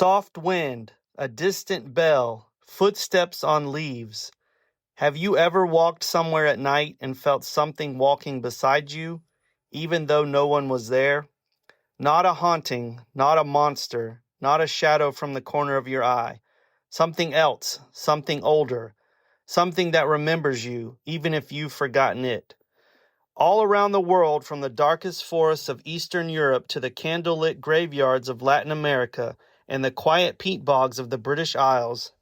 soft wind, a distant bell, footsteps on leaves. Have you ever walked somewhere at night and felt something walking beside you, even though no one was there? Not a haunting, not a monster, not a shadow from the corner of your eye. Something else, something older, something that remembers you, even if you've forgotten it. All around the world, from the darkest forests of Eastern Europe to the candlelit graveyards of Latin America and the quiet peat bogs of the British Isles,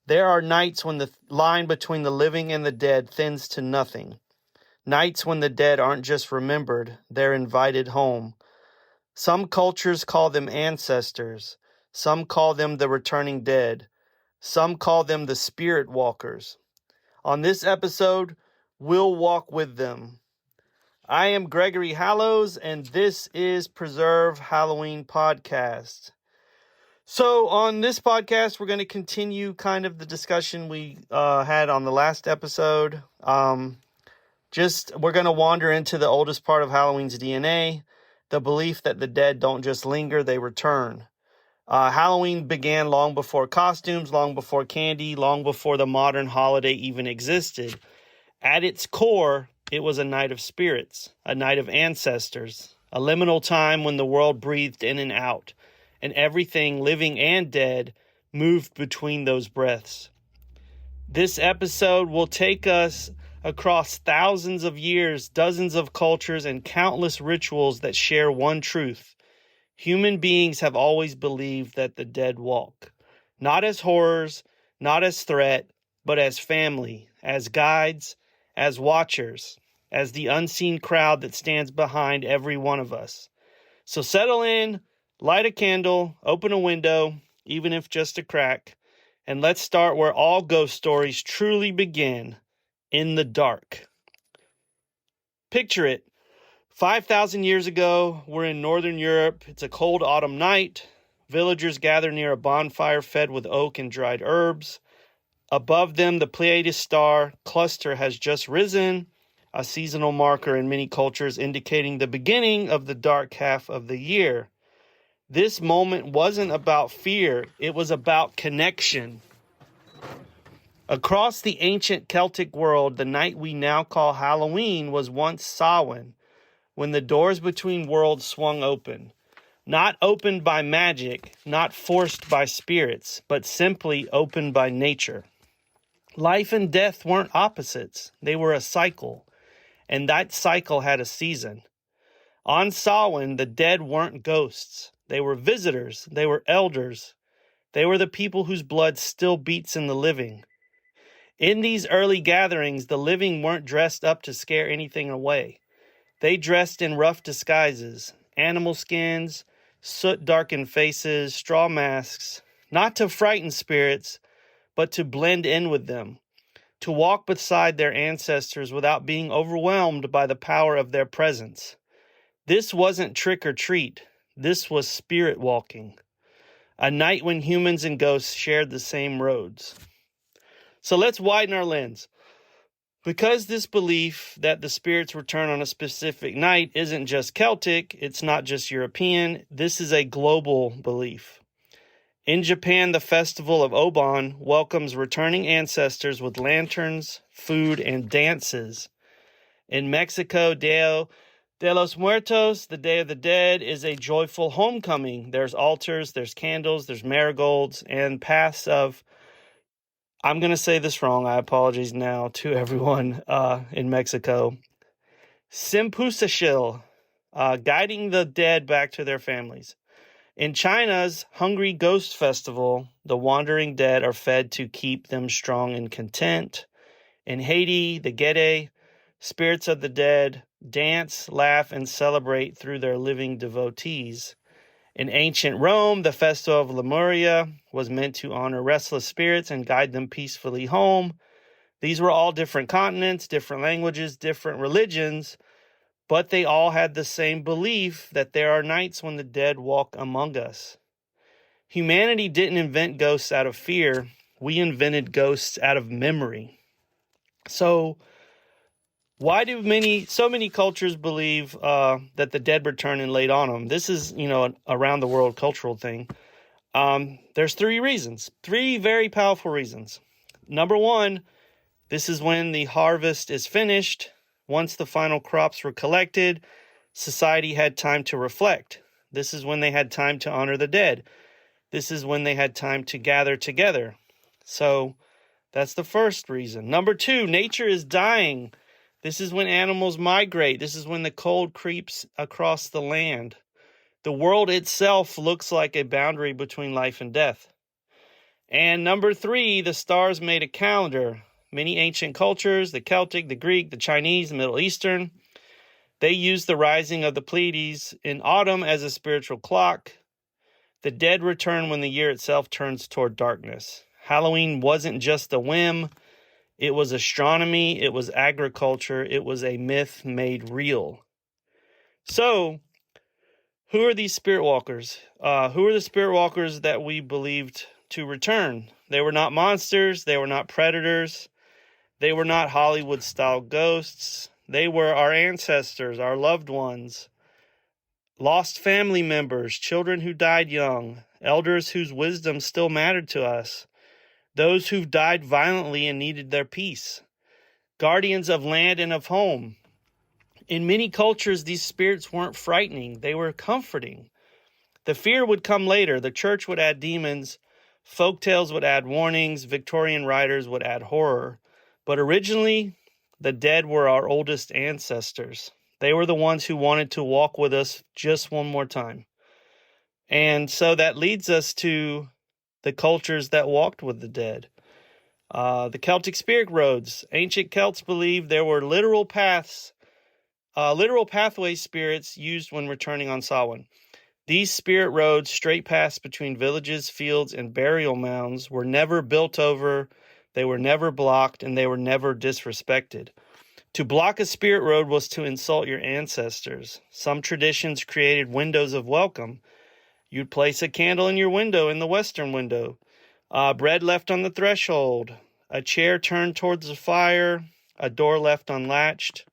there are nights when the line between the living and the dead thins to nothing. Nights when the dead aren't just remembered, they're invited home. Some cultures call them ancestors. Some call them the returning dead. Some call them the spirit walkers. On this episode, we'll walk with them. I am Gregory Hallows, and this is Preserve Halloween Podcast. So on this podcast, we're going to continue kind of the discussion we had on the last episode. We're going to wander into the oldest part of Halloween's DNA, the belief that the dead don't just linger, they return. Halloween began long before costumes, long before candy, long before the modern holiday even existed. At its core, it was a night of spirits, a night of ancestors, a liminal time when the world breathed in and out, and everything, living and dead, moved between those breaths. This episode will take us across thousands of years, dozens of cultures, and countless rituals that share one truth. Human beings have always believed that the dead walk, not as horrors, not as threat, but as family, as guides, as watchers, as the unseen crowd that stands behind every one of us. So settle in, light a candle, open a window, even if just a crack, and let's start where all ghost stories truly begin, in the dark. Picture it. 5,000 years ago, we're in Northern Europe. It's a cold autumn night. Villagers gather near a bonfire fed with oak and dried herbs. Above them, the Pleiades star cluster has just risen, a seasonal marker in many cultures indicating the beginning of the dark half of the year. This moment wasn't about fear, it was about connection. Across the ancient Celtic world, the night we now call Halloween was once Samhain, when the doors between worlds swung open. Not opened by magic, not forced by spirits, but simply opened by nature. Life and death weren't opposites, they were a cycle, and that cycle had a season. On Samhain, the dead weren't ghosts. They were visitors. They were elders. They were the people whose blood still beats in the living. In these early gatherings, the living weren't dressed up to scare anything away. They dressed in rough disguises, animal skins, soot-darkened faces, straw masks, not to frighten spirits, but to blend in with them, to walk beside their ancestors without being overwhelmed by the power of their presence. This wasn't trick or treat. This was spirit walking, a night when humans and ghosts shared the same roads. So let's widen our lens. Because this belief that the spirits return on a specific night isn't just Celtic, it's not just European, this is a global belief. In Japan, the festival of Obon welcomes returning ancestors with lanterns, food, and dances. In Mexico, Dia de los Muertos, the Day of the Dead, is a joyful homecoming. There's altars, there's candles, there's marigolds, and paths of, I'm going to say this wrong, I apologize now to everyone in Mexico, Simpusashil, guiding the dead back to their families. In China's Hungry Ghost Festival, the wandering dead are fed to keep them strong and content. In Haiti, the Gede, spirits of the dead, dance, laugh, and celebrate through their living devotees. In ancient Rome, the festival of Lemuria was meant to honor restless spirits and guide them peacefully home. These were all different continents, different languages, different religions, but they all had the same belief that there are nights when the dead walk among us. Humanity didn't invent ghosts out of fear. We invented ghosts out of memory. So why do so many cultures believe that the dead return in late autumn? This is, an around the world cultural thing. There's three very powerful reasons. Number one, this is when the harvest is finished. Once the final crops were collected, society had time to reflect. This is when they had time to honor the dead. This is when they had time to gather together. So that's the first reason. Number two, nature is dying. This is when animals migrate. This is when the cold creeps across the land. The world itself looks like a boundary between life and death. And number three, the stars made a calendar. Many ancient cultures, the Celtic, the Greek, the Chinese, the Middle Eastern, they used the rising of the Pleiades in autumn as a spiritual clock. The dead return when the year itself turns toward darkness. Halloween wasn't just a whim. It was astronomy. It was agriculture. It was a myth made real. So, who are these spirit walkers? Who are the spirit walkers that we believed to return? They were not monsters. They were not predators. They were not Hollywood-style ghosts. They were our ancestors, our loved ones, lost family members, children who died young, elders whose wisdom still mattered to us, those who've died violently and needed their peace, guardians of land and of home. In many cultures, these spirits weren't frightening. They were comforting. The fear would come later. The church would add demons. Folktales would add warnings. Victorian writers would add horror. But originally, the dead were our oldest ancestors. They were the ones who wanted to walk with us just one more time. And so that leads us to the cultures that walked with the dead. The Celtic spirit roads. Ancient Celts believed there were literal pathway spirits used when returning on Samhain. These spirit roads, straight paths between villages, fields, and burial mounds, were never built over, they were never blocked, and they were never disrespected. To block a spirit road was to insult your ancestors. Some traditions created windows of welcome. You'd place a candle in your window, in the western window, bread left on the threshold, a chair turned towards the fire, a door left unlatched.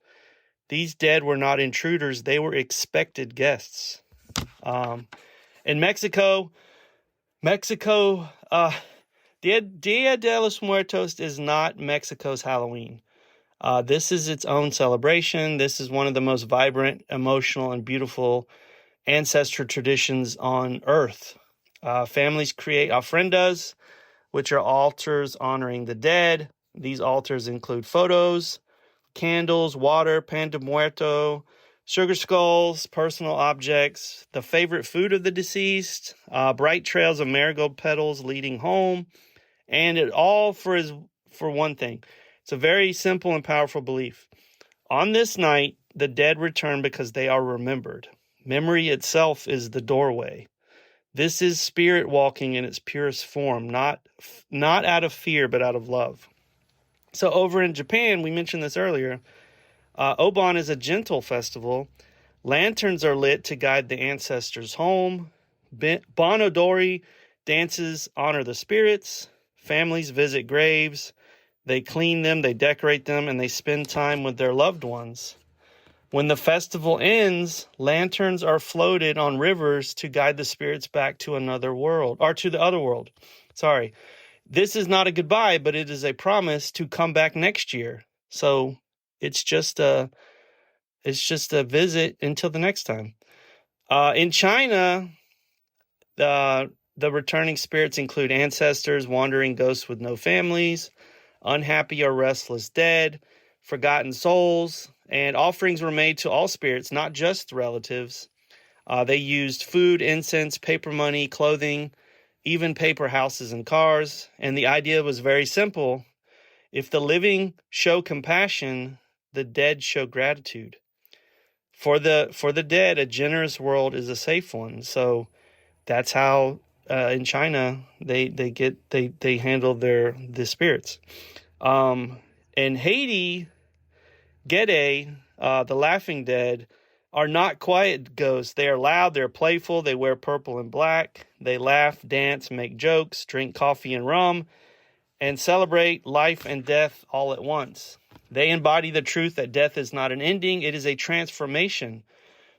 These dead were not intruders, they were expected guests. In Mexico, Dia de los Muertos is not Mexico's Halloween. This is its own celebration. This is one of the most vibrant, emotional, and beautiful ancestral traditions on earth. Families create ofrendas, which are altars honoring the dead. These altars include photos, candles, water, pan de muerto, sugar skulls, personal objects, the favorite food of the deceased, bright trails of marigold petals leading home, and it all for one thing. It's a very simple and powerful belief. On this night, the dead return because they are remembered. Memory itself is the doorway. This is spirit walking in its purest form, not out of fear, but out of love. So over in Japan, we mentioned this earlier, Obon is a gentle festival. Lanterns are lit to guide the ancestors home. Bonodori dances honor the spirits. Families visit graves. They clean them, they decorate them, and they spend time with their loved ones. When the festival ends, lanterns are floated on rivers to guide the spirits back to another world, or to the other world. Sorry. This is not a goodbye, but it is a promise to come back next year. So it's just a visit until the next time. In China, the returning spirits include ancestors, wandering ghosts with no families, unhappy or restless dead, forgotten souls, and offerings were made to all spirits, not just relatives. They used food, incense, paper money, clothing, even paper houses and cars. And the idea was very simple. If the living show compassion, the dead show gratitude. For the dead, a generous world is a safe one. So that's how in China they handle the spirits. In Haiti, Gede, the laughing dead, are not quiet ghosts. They are loud, they're playful, they wear purple and black, they laugh, dance, make jokes, drink coffee and rum, and celebrate life and death all at once. They embody the truth that death is not an ending, it is a transformation.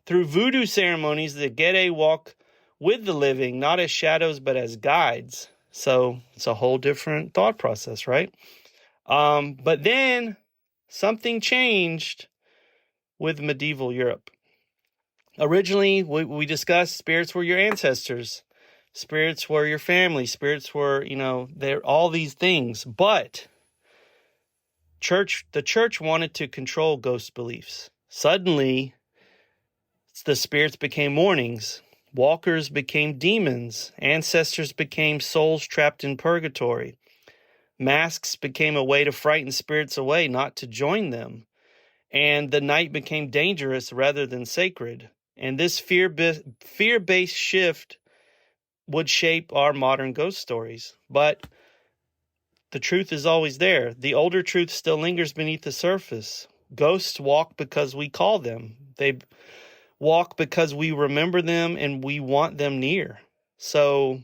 Through voodoo ceremonies, the Gede walk with the living, not as shadows, but as guides. So it's a whole different thought process, right? But then something changed with medieval Europe. Originally, we discussed spirits were your ancestors. Spirits were your family. Spirits were, they're all these things. But the church wanted to control ghost beliefs. Suddenly, the spirits became warnings. Walkers became demons. Ancestors became souls trapped in purgatory. Masks became a way to frighten spirits away, not to join them. And the night became dangerous rather than sacred. And this fear-based shift would shape our modern ghost stories. But the truth is always there. The older truth still lingers beneath the surface. Ghosts walk because we call them. They walk because we remember them and we want them near. So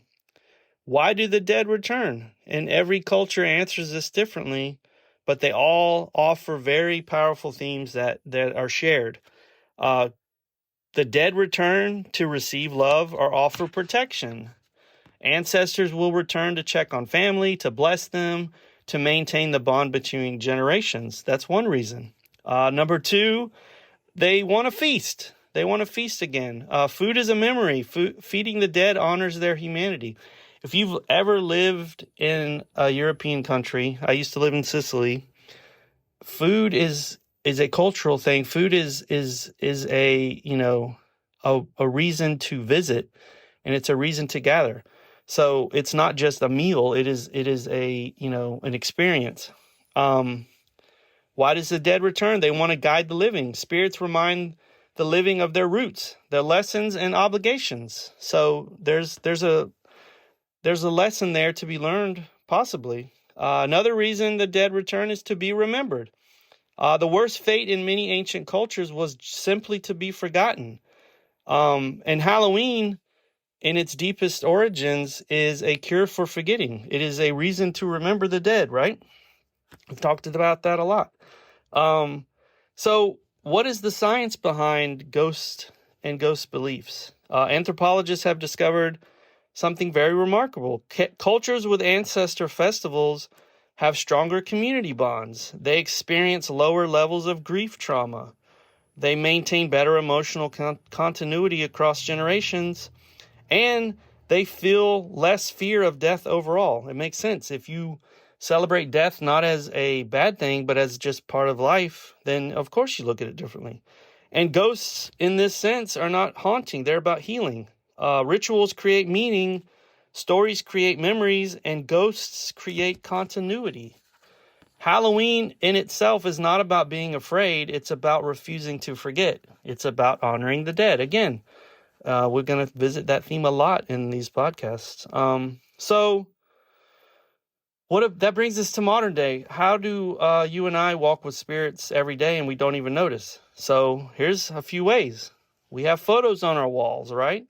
why do the dead return? And every culture answers this differently, but they all offer very powerful themes that are shared. The dead return to receive love or offer protection. Ancestors will return to check on family, to bless them, to maintain the bond between generations. That's one reason. Number two, they want to feast. They want to feast again. Food is a memory. Feeding the dead honors their humanity. If you've ever lived in a European country, I used to live in Sicily. Food is a cultural thing. Food is a reason to visit, and it's a reason to gather. So it's not just a meal. It is an experience. Why does the dead return? They want to guide the living. Spirits remind the living of their roots, their lessons and obligations. So there's a lesson there to be learned, possibly. Another reason the dead return is to be remembered. The worst fate in many ancient cultures was simply to be forgotten. And Halloween, in its deepest origins, is a cure for forgetting. It is a reason to remember the dead, right? We've talked about that a lot. So what is the science behind ghosts and ghost beliefs? Anthropologists have discovered something very remarkable. Cultures with ancestor festivals have stronger community bonds. They experience lower levels of grief trauma. They maintain better emotional continuity across generations, and they feel less fear of death overall. It makes sense. If you celebrate death not as a bad thing, but as just part of life, then of course you look at it differently. And ghosts, in this sense, are not haunting. They're about healing. Rituals create meaning, stories create memories, and ghosts create continuity. Halloween in itself is not about being afraid. It's about refusing to forget. It's about honoring the dead. Again, we're going to visit that theme a lot in these podcasts. So that brings us to modern day. How do you and I walk with spirits every day and we don't even notice? So here's a few ways. We have photos on our walls, right?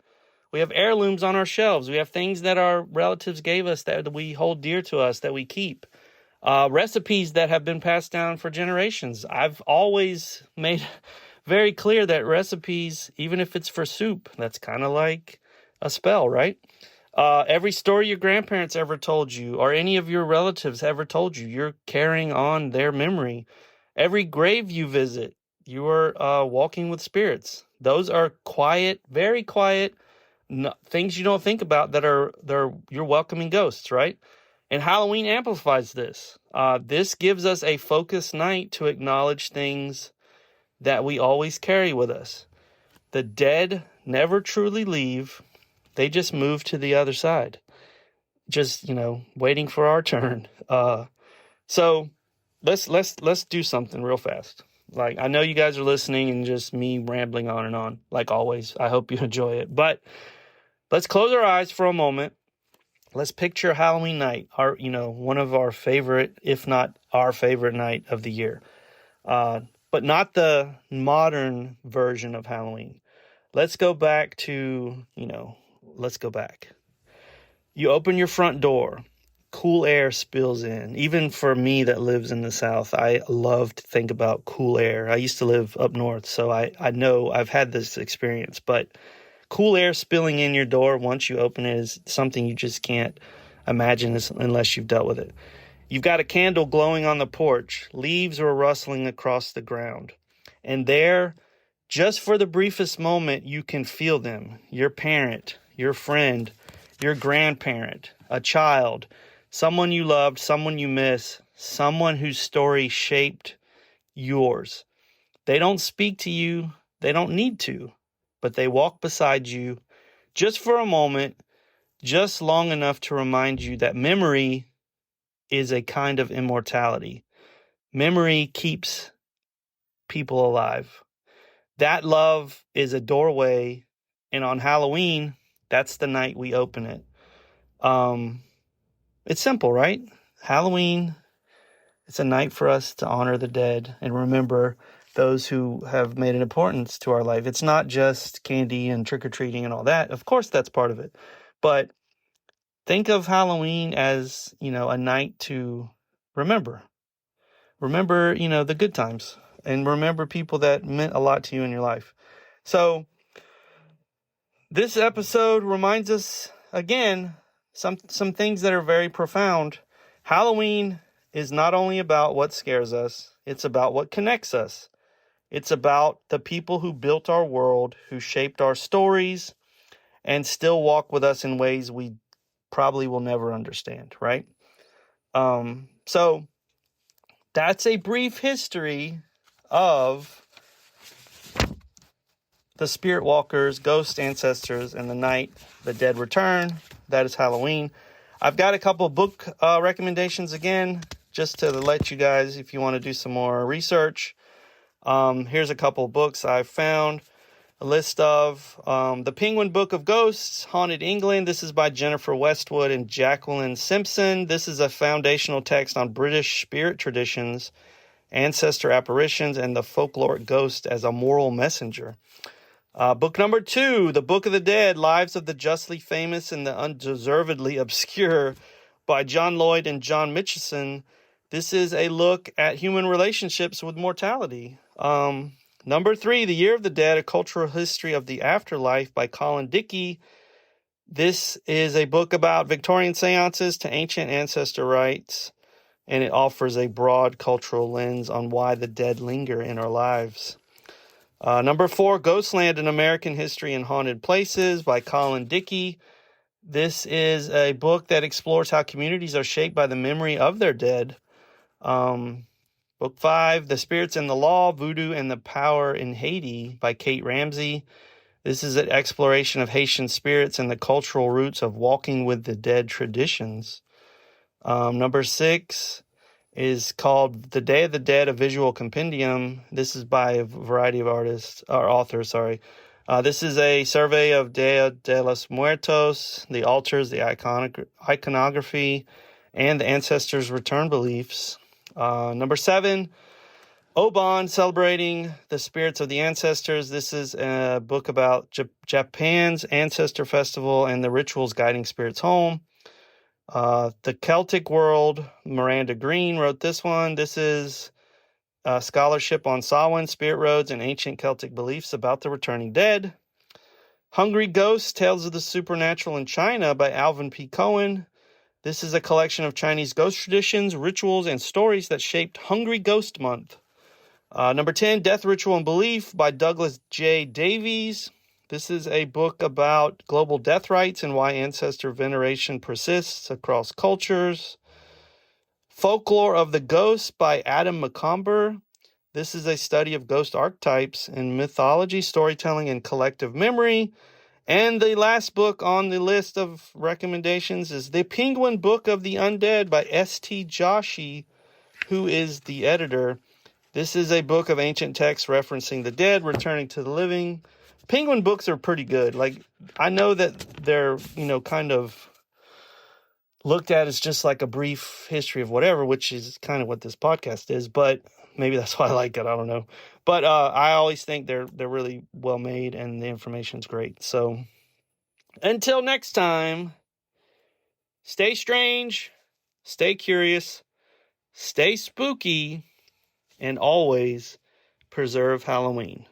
We have heirlooms on our shelves. We have things that our relatives gave us that we hold dear to us, that we keep. Recipes that have been passed down for generations. I've always made very clear that recipes, even if it's for soup, that's kind of like a spell, right? Every story your grandparents ever told you, or any of your relatives ever told you, you're carrying on their memory. Every grave you visit, you are walking with spirits. Those are quiet, very quiet things you don't think about that you're welcoming ghosts, right? And Halloween amplifies this. This gives us a focused night to acknowledge things that we always carry with us. The dead never truly leave. They just move to the other side. Just, waiting for our turn. So let's do something real fast. Like, I know you guys are listening and just me rambling on and on, like always. I hope you enjoy it. But let's close our eyes for a moment. Let's picture Halloween night, one of our favorite, if not our favorite night of the year. But not the modern version of Halloween. Let's go back to, let's go back. You open your front door. Cool air spills in. Even for me that lives in the South, I love to think about cool air. I used to live up north, so I know I've had this experience. But Cool air spilling in your door once you open it is something you just can't imagine unless you've dealt with it. You've got a candle glowing on the porch. Leaves are rustling across the ground. And there, just for the briefest moment, you can feel them. Your parent, your friend, your grandparent, a child, someone you loved, someone you miss, someone whose story shaped yours. They don't speak to you. They don't need to, but they walk beside you just for a moment, just long enough to remind you that memory is a kind of immortality. Memory keeps people alive. That love is a doorway, and on Halloween, that's the night we open it. It's simple, right? Halloween, it's a night for us to honor the dead and remember those who have made an importance to our life. It's not just candy and trick-or-treating and all that. Of course, that's part of it. But think of Halloween as, a night to remember. Remember, the good times. And remember people that meant a lot to you in your life. So, this episode reminds us, again, some things that are very profound. Halloween is not only about what scares us, it's about what connects us. It's about the people who built our world, who shaped our stories, and still walk with us in ways we probably will never understand, right? So that's a brief history of the spirit walkers, ghost ancestors, and the night the dead return. That is Halloween. I've got a couple book recommendations again, just to let you guys, if you want to do some more research. Here's a couple books I've found. A list of The Penguin Book of Ghosts, Haunted England. This is by Jennifer Westwood and Jacqueline Simpson. This is a foundational text on British spirit traditions, ancestor apparitions, and the folkloric ghost as a moral messenger. Book number 2, The Book of the Dead, Lives of the Justly Famous and the Undeservedly Obscure by John Lloyd and John Mitchison. This is a look at human relationships with mortality. Number 3, The Year of the Dead, A Cultural History of the Afterlife by Colin Dickey. This is a book about Victorian seances to ancient ancestor rites, and it offers a broad cultural lens on why the dead linger in our lives. Number 4, Ghostland, An American History in Haunted Places by Colin Dickey. This is a book that explores how communities are shaped by the memory of their dead. Book 5, The Spirits and the Law, Voodoo and the Power in Haiti by Kate Ramsey. This is an exploration of Haitian spirits and the cultural roots of walking with the dead traditions. Number 6 is called The Day of the Dead, A Visual Compendium. This is by a variety of authors. This is a survey of Dia de los Muertos, the altars, the iconography, and the ancestors' return beliefs. Number 7, Oban, Celebrating the Spirits of the Ancestors. This is a book about Japan's Ancestor Festival and the rituals guiding spirits home. The Celtic World, Miranda Green wrote this one. This is scholarship on Samhain, spirit roads, and ancient Celtic beliefs about the returning dead. Hungry Ghosts, Tales of the Supernatural in China by Alvin P. Cohen. This is a collection of Chinese ghost traditions, rituals, and stories that shaped Hungry Ghost Month. Number 10, Death, Ritual, and Belief by Douglas J. Davies. This is a book about global death rites and why ancestor veneration persists across cultures. Folklore of the Ghost by Adam McComber. This is a study of ghost archetypes in mythology, storytelling, and collective memory. And the last book on the list of recommendations is The Penguin Book of the Undead by S.T. Joshi, who is the editor. This is a book of ancient texts referencing the dead, returning to the living. Penguin books are pretty good. Like, I know that they're, kind of looked at as just like a brief history of whatever, which is kind of what this podcast is, but maybe that's why I like it. I don't know. But I always think they're really well made and the information's great. So until next time, stay strange, stay curious, stay spooky, and always preserve Halloween.